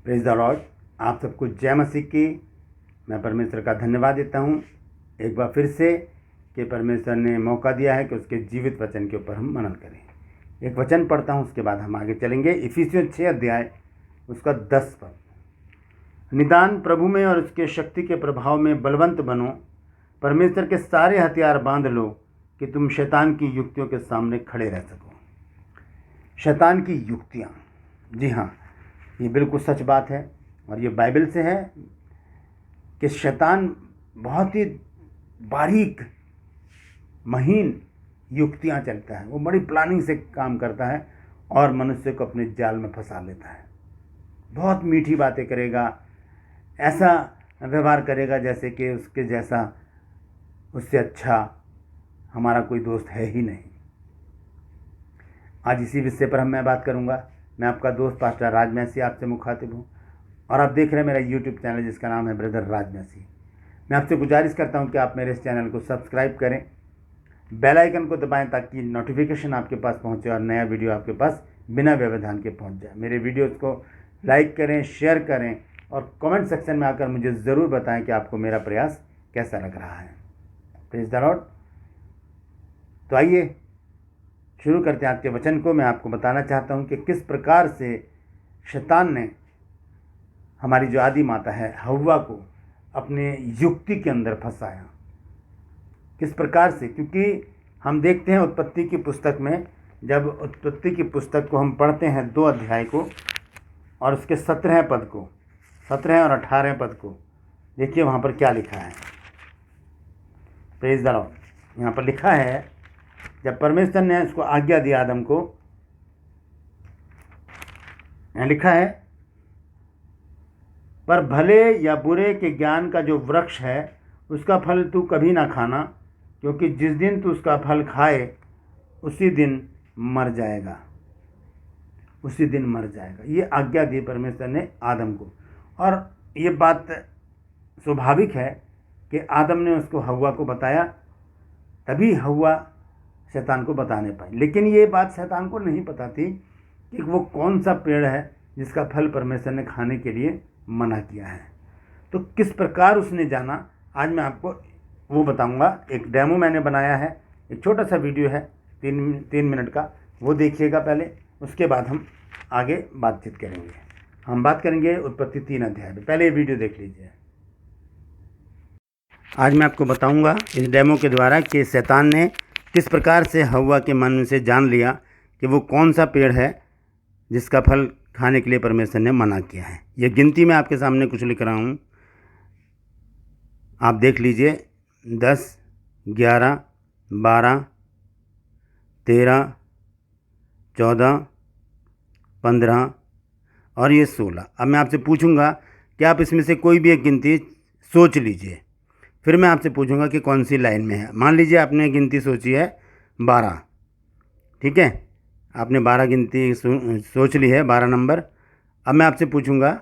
Praise the Lord. आप सबको जय मसीह की। मैं परमेश्वर का धन्यवाद देता हूँ एक बार फिर से कि परमेश्वर ने मौका दिया है कि उसके जीवित वचन के ऊपर हम मनन करें। एक वचन पढ़ता हूँ, उसके बाद हम आगे चलेंगे। इफिसियों 6 अध्याय उसका 10 पद। निदान प्रभु में और उसके शक्ति के प्रभाव में बलवंत बनो, परमेश्वर के सारे हथियार बांध लो कि तुम शैतान की युक्तियों के सामने खड़े रह सको। शैतान की युक्तियाँ, जी हाँ, ये बिल्कुल सच बात है और ये बाइबल से है कि शैतान बहुत ही बारीक महीन युक्तियाँ चलता है। वो बड़ी प्लानिंग से काम करता है और मनुष्य को अपने जाल में फंसा लेता है। बहुत मीठी बातें करेगा, ऐसा व्यवहार करेगा जैसे कि उसके जैसा, उससे अच्छा हमारा कोई दोस्त है ही नहीं। आज इसी विषय पर मैं बात करूंगा। मैं आपका दोस्त पास्टर राज मैसी आपसे मुखातिब हूँ और आप देख रहे हैं मेरा यूट्यूब चैनल जिसका नाम है ब्रदर राज मैसी। मैं आपसे गुजारिश करता हूँ कि आप मेरे इस चैनल को सब्सक्राइब करें, बेल आइकन को दबाएं ताकि नोटिफिकेशन आपके पास पहुँचे और नया वीडियो आपके पास बिना व्यवधान के पहुँच जाए। मेरे वीडियोज़ को लाइक करें, शेयर करें और कमेंट सेक्शन में आकर मुझे ज़रूर बताएं कि आपको मेरा प्रयास कैसा लग रहा है। Praise the Lord. तो आइए शुरू करते हैं आज के वचन को। मैं आपको बताना चाहता हूं कि किस प्रकार से शैतान ने हमारी जो आदि माता है हव्वा को अपने युक्ति के अंदर फंसाया। किस प्रकार से, क्योंकि हम देखते हैं उत्पत्ति की पुस्तक में, जब उत्पत्ति की पुस्तक को हम पढ़ते हैं 2 अध्याय को और उसके 17 पद को, 17 और 18 पद को, देखिए वहाँ पर क्या लिखा है। Praise the Lord. यहाँ पर लिखा है, जब परमेश्वर ने उसको आज्ञा दी आदम को, यहाँ लिखा है, पर भले या बुरे के ज्ञान का जो वृक्ष है उसका फल तू कभी ना खाना, क्योंकि जिस दिन तू उसका फल खाए उसी दिन मर जाएगा, उसी दिन मर जाएगा। ये आज्ञा दी परमेश्वर ने आदम को। और ये बात स्वाभाविक है कि आदम ने उसको हव्वा को बताया, तभी हव्वा शैतान को बताने पाई। लेकिन ये बात शैतान को नहीं पता थी कि वो कौन सा पेड़ है जिसका फल परमेश्वर ने खाने के लिए मना किया है। तो किस प्रकार उसने जाना, आज मैं आपको वो बताऊंगा। एक डेमो मैंने बनाया है, एक छोटा सा वीडियो है 3 मिनट का, वो देखिएगा पहले, उसके बाद हम आगे बातचीत करेंगे। हम बात करेंगे उत्पत्ति 3 अध्याय में। पहले ये वीडियो देख लीजिए। आज मैं आपको बताऊंगा इस डेमो के द्वारा कि शैतान ने किस प्रकार से हव्वा के मन से जान लिया कि वो कौन सा पेड़ है जिसका फल खाने के लिए परमेश्वर ने मना किया है। ये गिनती में आपके सामने कुछ लिख रहा हूँ, आप देख लीजिए। 10, 11, 12, 13, 14, 15 और ये 16। अब मैं आपसे पूछूंगा कि आप इसमें से कोई भी एक गिनती सोच लीजिए, फिर मैं आपसे पूछूंगा कि कौन सी लाइन में है। मान लीजिए आपने गिनती सोची है 12, ठीक है, आपने 12 गिनती सोच ली है, 12 नंबर। अब मैं आपसे पूछूंगा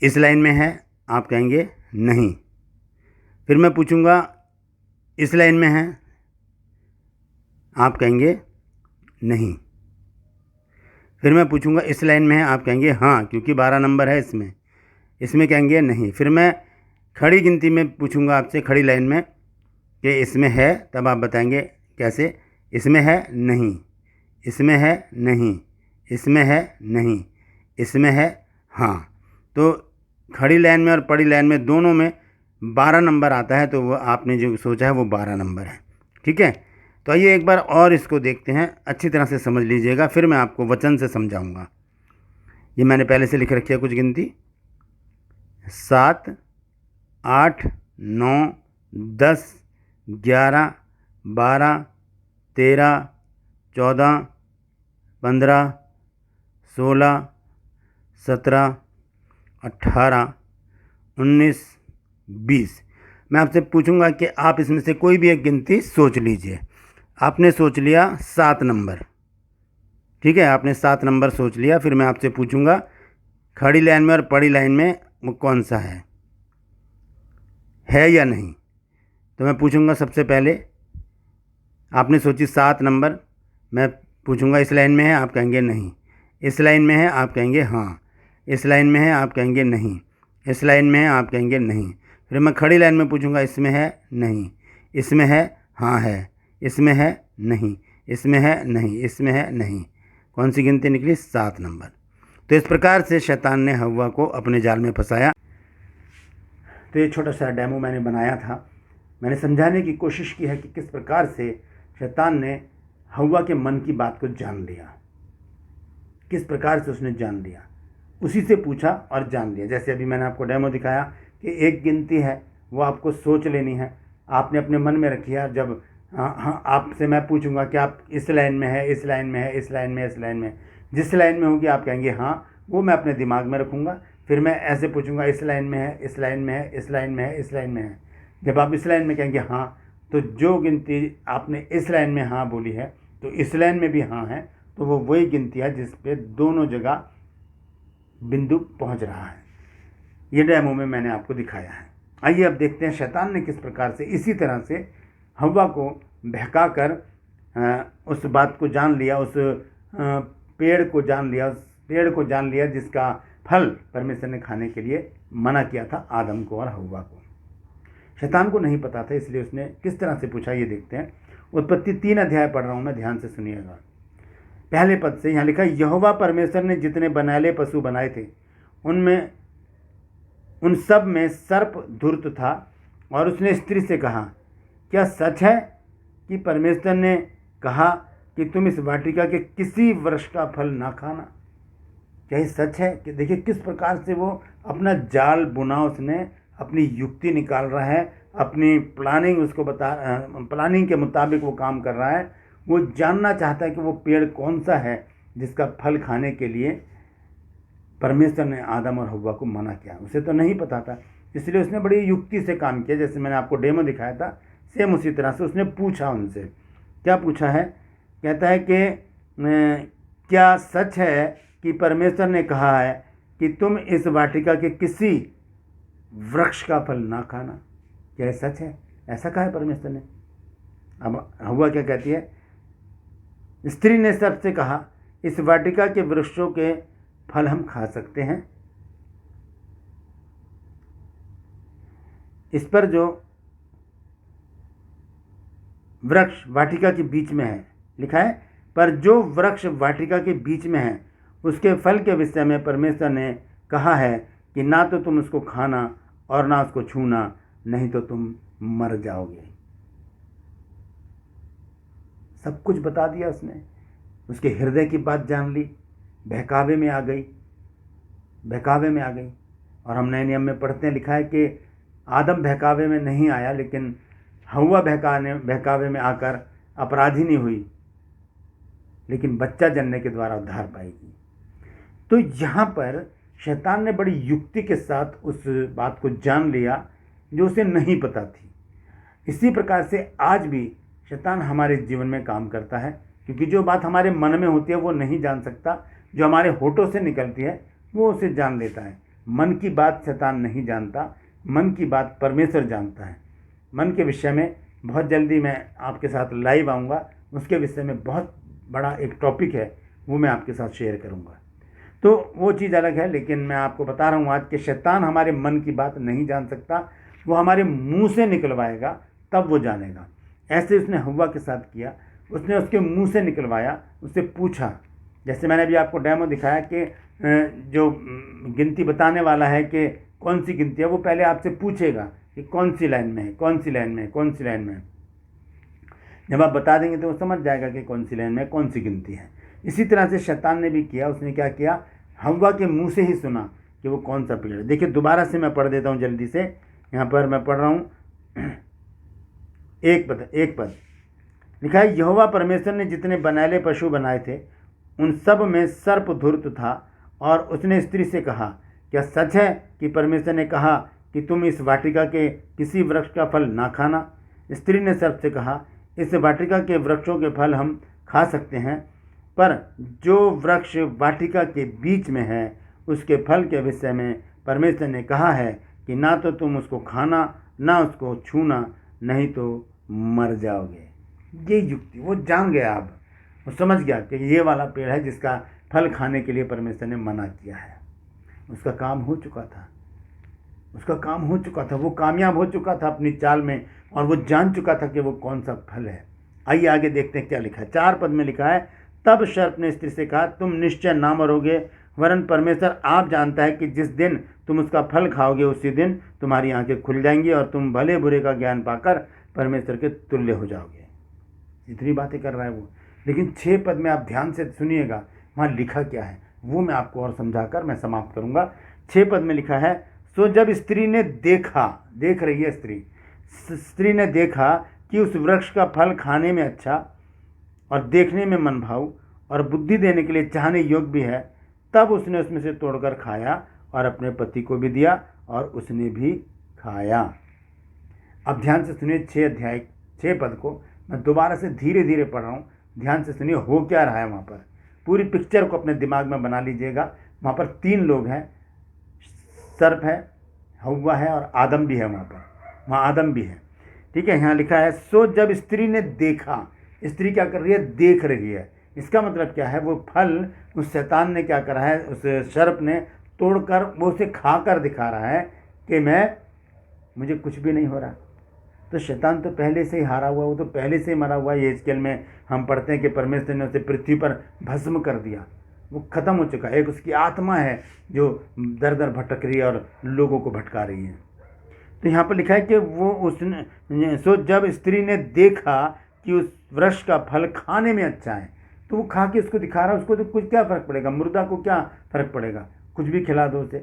इस लाइन में है, आप कहेंगे नहीं। फिर मैं पूछूंगा इस लाइन में है, आप कहेंगे नहीं। फिर मैं पूछूंगा इस लाइन में है, आप कहेंगे हाँ क्योंकि 12 नंबर है इसमें, इसमें कहेंगे नहीं। फिर मैं खड़ी गिनती में पूछूंगा आपसे, खड़ी लाइन में, कि इसमें है, तब आप बताएंगे कैसे, इसमें है नहीं, इसमें है नहीं, इसमें है नहीं, इसमें है हाँ। तो खड़ी लाइन में और पड़ी लाइन में दोनों में 12 नंबर आता है, तो वो आपने जो सोचा है वो 12 नंबर है, ठीक है। तो आइए एक बार और इसको देखते हैं, अच्छी तरह से समझ लीजिएगा, फिर मैं आपको वचन से समझाऊंगा। ये मैंने पहले से लिख रखी है कुछ गिनती, 7, 8, 9, 10, 11, 12, 13, 14, 15, 16, 17, 18, 19, 20। मैं आपसे पूछूंगा कि आप इसमें से कोई भी एक गिनती सोच लीजिए। आपने सोच लिया 7 नंबर, ठीक है, आपने 7 नंबर सोच लिया। फिर मैं आपसे पूछूंगा खड़ी लाइन में और पड़ी लाइन में वो कौन सा है या नहीं। तो मैं पूछूंगा सबसे पहले, आपने सोची 7 नंबर, मैं पूछूंगा इस लाइन में है, आप कहेंगे नहीं। इस लाइन में है, आप कहेंगे हाँ। इस लाइन में है, आप कहेंगे नहीं। इस लाइन में है, आप कहेंगे नहीं। फिर मैं खड़ी लाइन में पूछूंगा, इसमें है, नहीं। इसमें है, हाँ है। इसमें है, नहीं। इसमें है, नहीं। इसमें है, नहीं। कौन सी गिनती निकली? 7 नंबर। तो इस प्रकार से शैतान ने हव्वा को अपने जाल में फंसाया। तो ये छोटा सा डेमो मैंने बनाया था। मैंने समझाने की कोशिश की है कि किस प्रकार से शैतान ने हव्वा के मन की बात को जान लिया, किस प्रकार से उसने जान लिया। उसी से पूछा और जान लिया। जैसे अभी मैंने आपको डेमो दिखाया कि एक गिनती है, वो आपको सोच लेनी है, आपने अपने मन में रखी है। जब हाँ आपसे मैं पूछूंगा कि आप इस लाइन में है, इस लाइन में है, इस लाइन में, इस लाइन में, जिस लाइन में होगी आप कहेंगे हाँ, वो मैं अपने दिमाग में रखूँगा। फिर मैं ऐसे पूछूंगा, इस लाइन में है, इस लाइन में है, इस लाइन में है, इस लाइन में है। जब आप इस लाइन में कहेंगे हाँ, तो जो गिनती आपने इस लाइन में हाँ बोली है, तो इस लाइन में भी हाँ है, तो वो वही गिनती है जिस पे दोनों जगह बिंदु पहुंच रहा है। ये डेमो में मैंने आपको दिखाया है। आइए अब देखते हैं शैतान ने किस प्रकार से इसी तरह से हव्वा को बहका कर उस बात को जान लिया, उस पेड़ को जान लिया, उस पेड़ को जान लिया जिसका फल परमेश्वर ने खाने के लिए मना किया था आदम को और हव्वा को। शैतान को नहीं पता था, इसलिए उसने किस तरह से पूछा, ये देखते हैं। उत्पत्ति 3 अध्याय पढ़ रहा हूँ मैं, ध्यान से सुनिएगा। पहले पद से यहाँ लिखा, यहोवा परमेश्वर ने जितने बनैले पशु बनाए थे उनमें उन सब में सर्प धूर्त था, और उसने स्त्री से कहा, क्या सच है कि परमेश्वर ने कहा कि तुम इस वाटिका के किसी वृक्ष का फल ना खाना? क्या ये सच है? कि देखिए किस प्रकार से वो अपना जाल बुना, उसने अपनी युक्ति निकाल रहा है, अपनी प्लानिंग उसको प्लानिंग के मुताबिक वो काम कर रहा है। वो जानना चाहता है कि वो पेड़ कौन सा है जिसका फल खाने के लिए परमेश्वर ने आदम और हव्वा को मना किया। उसे तो नहीं पता था, इसलिए उसने बड़ी युक्ति से काम किया। जैसे मैंने आपको डेमो दिखाया था, सेम उसी तरह से उसने पूछा उनसे। क्या पूछा है? कहता है कि क्या सच है कि परमेश्वर ने कहा है कि तुम इस वाटिका के किसी वृक्ष का फल ना खाना? क्या ये सच है? ऐसा कहा है परमेश्वर ने। अब हव्वा क्या कहती है? स्त्री ने सर्प से कहा, इस वाटिका के वृक्षों के फल हम खा सकते हैं। इस पर जो वृक्ष वाटिका के बीच में है लिखा है, पर जो वृक्ष वाटिका के बीच में है उसके फल के विषय में परमेश्वर ने कहा है कि ना तो तुम उसको खाना और ना उसको छूना, नहीं तो तुम मर जाओगे। सब कुछ बता दिया उसने, उसके हृदय की बात जान ली, बहकावे में आ गई, बहकावे में आ गई। और हम नए नियम में पढ़ते हैं, लिखा है कि आदम बहकावे में नहीं आया, लेकिन हव्वा बहकावे में आकर अपराधी नहीं हुई, लेकिन बच्चा जन्मने के द्वारा उद्धार पाएगी। तो यहाँ पर शैतान ने बड़ी युक्ति के साथ उस बात को जान लिया जो उसे नहीं पता थी। इसी प्रकार से आज भी शैतान हमारे जीवन में काम करता है, क्योंकि जो बात हमारे मन में होती है वो नहीं जान सकता, जो हमारे होठों से निकलती है वो उसे जान लेता है। मन की बात शैतान नहीं जानता, मन की बात परमेश्वर जानता है। मन के विषय में बहुत जल्दी मैं आपके साथ लाइव आऊँगा, उसके विषय में बहुत बड़ा एक टॉपिक है, वो मैं आपके साथ शेयर करूँगा। तो वो चीज़ अलग है, लेकिन मैं आपको बता रहा हूँ आज कि शैतान हमारे मन की बात नहीं जान सकता, वो हमारे मुंह से निकलवाएगा तब वो जानेगा। ऐसे उसने हव्वा के साथ किया, उसने उसके मुंह से निकलवाया, उससे पूछा। जैसे मैंने अभी आपको डेमो दिखाया कि जो गिनती बताने वाला है कि कौन सी गिनती है, वो पहले आपसे पूछेगा कि कौन सी लाइन में है, कौन सी लाइन में है, कौन सी लाइन में है। जब आप बता देंगे तो वो समझ जाएगा कि कौन सी लाइन में कौन सी गिनती है। इसी तरह से शैतान ने भी किया। उसने क्या किया? हव्वा के मुंह से ही सुना कि वो कौन सा पेड़ है। देखिए दोबारा से मैं पढ़ देता हूँ जल्दी से। यहाँ पर मैं पढ़ रहा हूँ एक पद लिखा है, यहोवा परमेश्वर ने जितने बनैले पशु बनाए थे उन सब में सर्प धूर्त था, और उसने स्त्री से कहा, क्या सच है कि परमेश्वर ने कहा कि तुम इस वाटिका के किसी वृक्ष का फल ना खाना? स्त्री ने सर्प से कहा, इस वाटिका के वृक्षों के फल हम खा सकते हैं, पर जो वृक्ष वाटिका के बीच में है उसके फल के विषय में परमेश्वर ने कहा है कि ना तो तुम उसको खाना ना उसको छूना, नहीं तो मर जाओगे। ये युक्ति वो जान गया, अब वो समझ गया कि ये वाला पेड़ है जिसका फल खाने के लिए परमेश्वर ने मना किया है। उसका काम हो चुका था, उसका काम हो चुका था, वो कामयाब हो चुका था अपनी चाल में, और वो जान चुका था कि वो कौन सा फल है। आइए आगे देखते हैं क्या लिखा है। 4 पद में लिखा है, तब सर्प ने स्त्री से कहा, तुम निश्चय ना मरोगे, वरन परमेश्वर आप जानता है कि जिस दिन तुम उसका फल खाओगे उसी दिन तुम्हारी आंखें खुल जाएंगी और तुम भले बुरे का ज्ञान पाकर परमेश्वर के तुल्य हो जाओगे। इतनी बातें कर रहा है वो, लेकिन 6 पद में आप ध्यान से सुनिएगा, वहाँ लिखा क्या है वो मैं आपको और समझाकर मैं समाप्त करूँगा। 6 पद में लिखा है, सो जब स्त्री ने देखा, देख रही है स्त्री ने देखा कि उस वृक्ष का फल खाने में अच्छा और देखने में मनभाऊ और बुद्धि देने के लिए चाहने योग्य भी है, तब उसने उसमें से तोड़कर खाया और अपने पति को भी दिया और उसने भी खाया। अब ध्यान से सुनिए 6 पद को मैं दोबारा से धीरे धीरे पढ़ रहा हूँ, ध्यान से सुनिए हो क्या रहा है वहाँ पर। पूरी पिक्चर को अपने दिमाग में बना लीजिएगा। वहाँ पर 3 लोग हैं, सर्प है, हव्वा है और आदम भी है। वहाँ आदम भी है, ठीक है। यहाँ लिखा है, सो जब स्त्री ने देखा, स्त्री क्या कर रही है, देख रही है। इसका मतलब क्या है, वो फल उस शैतान ने क्या करा है, उस सर्प ने तोड़कर वो उसे खाकर दिखा रहा है कि मुझे कुछ भी नहीं हो रहा। तो शैतान तो पहले से ही हारा हुआ, वो तो पहले से ही मरा हुआ है। यहेजकेल में हम पढ़ते हैं कि परमेश्वर ने उसे पृथ्वी पर भस्म कर दिया, वो ख़त्म हो चुका है। एक उसकी आत्मा है जो दर दर भटक रही है और लोगों को भटका रही है। तो यहाँ पर लिखा है कि वो उसने, सो जब स्त्री ने देखा कि उस वृक्ष का फल खाने में अच्छा है, तो वो खा के उसको दिखा रहा है। उसको तो कुछ क्या फ़र्क पड़ेगा, मुर्दा को क्या फ़र्क पड़ेगा, कुछ भी खिला दो उसे,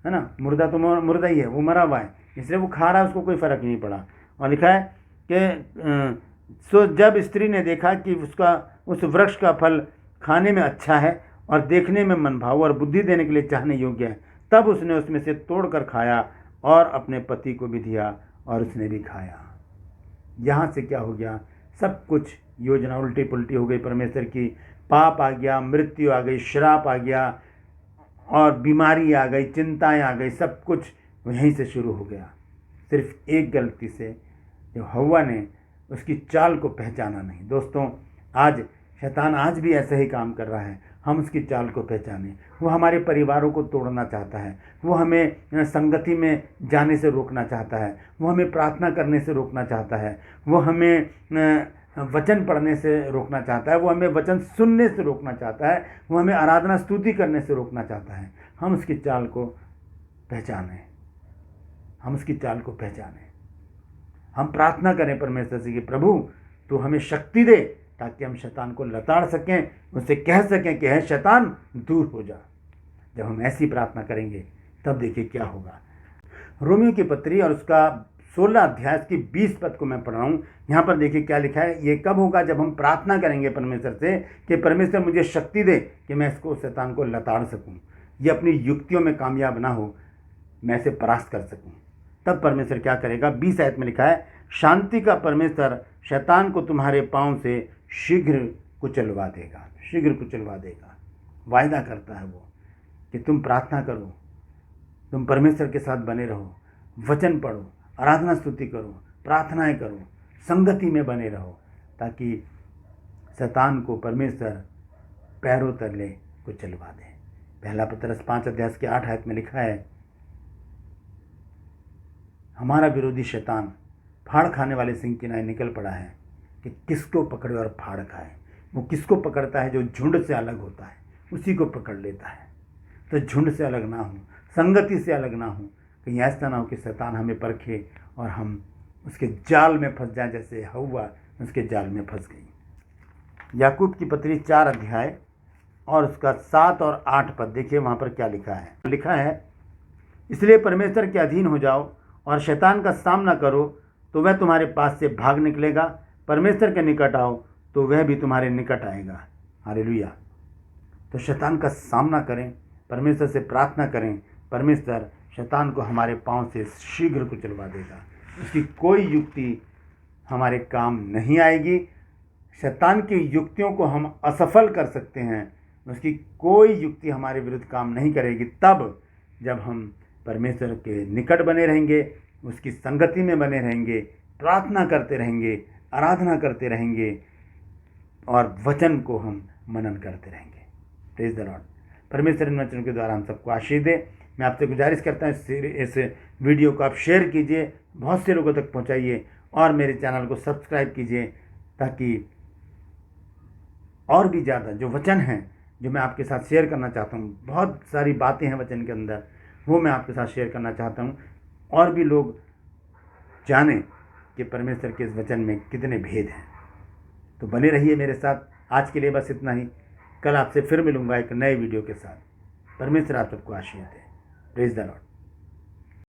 है ना। मुर्दा तो मुर्दा ही है, वो मरा हुआ है, इसलिए वो खा रहा है, उसको कोई फ़र्क नहीं पड़ा। और लिखा है कि सो जब स्त्री ने देखा कि उस वृक्ष का फल खाने में अच्छा है और देखने में मनभाऊ और बुद्धि देने के लिए चाहने योग्य है, तब उसने उसमें से तोड़कर खाया और अपने पति को भी दिया और उसने भी खाया। यहाँ से क्या हो गया, सब कुछ योजना उल्टी पुल्टी हो गई परमेश्वर की। पाप आ गया, मृत्यु आ गई, श्राप आ गया और बीमारी आ गई, चिंताएं आ गई, सब कुछ यहीं से शुरू हो गया। सिर्फ एक गलती से, जो हव्वा ने उसकी चाल को पहचाना नहीं। दोस्तों, आज शैतान आज भी ऐसा ही काम कर रहा है, हम उसकी चाल को पहचानें। वो हमारे परिवारों को तोड़ना चाहता है, वो हमें संगति में जाने से रोकना चाहता है, वो हमें प्रार्थना करने से रोकना चाहता है, वो हमें वचन पढ़ने से रोकना चाहता है, वो हमें वचन सुनने से रोकना चाहता है, वो हमें आराधना स्तुति करने से रोकना चाहता है। हम उसकी चाल को पहचानें, हम उसकी चाल को पहचानें। हम प्रार्थना करें परमेश्वर से कि प्रभु तू हमें शक्ति दे, ताकि हम शैतान को लताड़ सकें, उससे कह सकें कि है शैतान दूर हो जा। जब हम ऐसी प्रार्थना करेंगे तब देखिए क्या होगा। रोमियो की पत्री और उसका 16 अध्याय की 20 पद को मैं पढ़ रहा हूँ। यहाँ पर देखिए क्या लिखा है। ये कब होगा, जब हम प्रार्थना करेंगे परमेश्वर से कि परमेश्वर मुझे शक्ति दे कि मैं इसको शैतान को लताड़ सकूँ, ये अपनी युक्तियों में कामयाब ना हो, मैं इसे परास्त कर सकूँ। तब परमेश्वर क्या करेगा। 20 आयत में लिखा है, शांति का परमेश्वर शैतान को तुम्हारे पाँव से शीघ्र कुचलवा देगा, शीघ्र कुचलवा देगा। वायदा करता है वो कि तुम प्रार्थना करो, तुम परमेश्वर के साथ बने रहो, वचन पढ़ो, आराधना स्तुति करो, प्रार्थनाएं करो, संगति में बने रहो, ताकि शैतान को परमेश्वर पैरों तले कुचलवा दे। पहला पतरस 5 अध्याय के 8 आयत में लिखा है, हमारा विरोधी शैतान फाड़ खाने वाले सिंह की नाई निकल पड़ा है कि किसको पकड़े और फाड़ खाए। वो किसको पकड़ता है, जो झुंड से अलग होता है उसी को पकड़ लेता है। तो झुंड से अलग ना हो, संगति से अलग ना हो, कहीं ऐसा ना हो कि शैतान हमें परखे और हम उसके जाल में फंस जाएं, जैसे हव्वा उसके जाल में फंस गई। याकूब की पत्री 4 अध्याय और उसका 7 और 8 पद देखिए, वहाँ पर क्या लिखा है। लिखा है, इसलिए परमेश्वर के अधीन हो जाओ और शैतान का सामना करो, तो वह तुम्हारे पास से भाग निकलेगा। परमेश्वर के निकट आओ तो वह भी तुम्हारे निकट आएगा। हालेलुया। तो शैतान का सामना करें, परमेश्वर से प्रार्थना करें, परमेश्वर शैतान को हमारे पांव से शीघ्र कुचलवा देगा। उसकी कोई युक्ति हमारे काम नहीं आएगी। शैतान की युक्तियों को हम असफल कर सकते हैं, उसकी कोई युक्ति हमारे विरुद्ध काम नहीं करेगी। तब जब हम परमेश्वर के निकट बने रहेंगे, उसकी संगति में बने रहेंगे, प्रार्थना करते रहेंगे, आराधना करते रहेंगे और वचन को हम मनन करते रहेंगे। Praise the Lord. परमेश्वर इन वचनों के द्वारा हम सबको आशीष दे। मैं आपसे गुजारिश करता हूँ इस वीडियो को आप शेयर कीजिए, बहुत से लोगों तक पहुँचाइए और मेरे चैनल को सब्सक्राइब कीजिए, ताकि और भी ज़्यादा जो वचन हैं जो मैं आपके साथ शेयर करना चाहता हूँ, बहुत सारी बातें हैं वचन के अंदर, वो मैं आपके साथ शेयर करना चाहता हूँ और भी लोग जानें कि परमेश्वर के इस वचन में कितने भेद हैं। तो बने रहिए मेरे साथ। आज के लिए बस इतना ही। कल आपसे फिर मिलूँगा एक नए वीडियो के साथ। परमेश्वर आप सबको आशीष दे। Praise the Lord.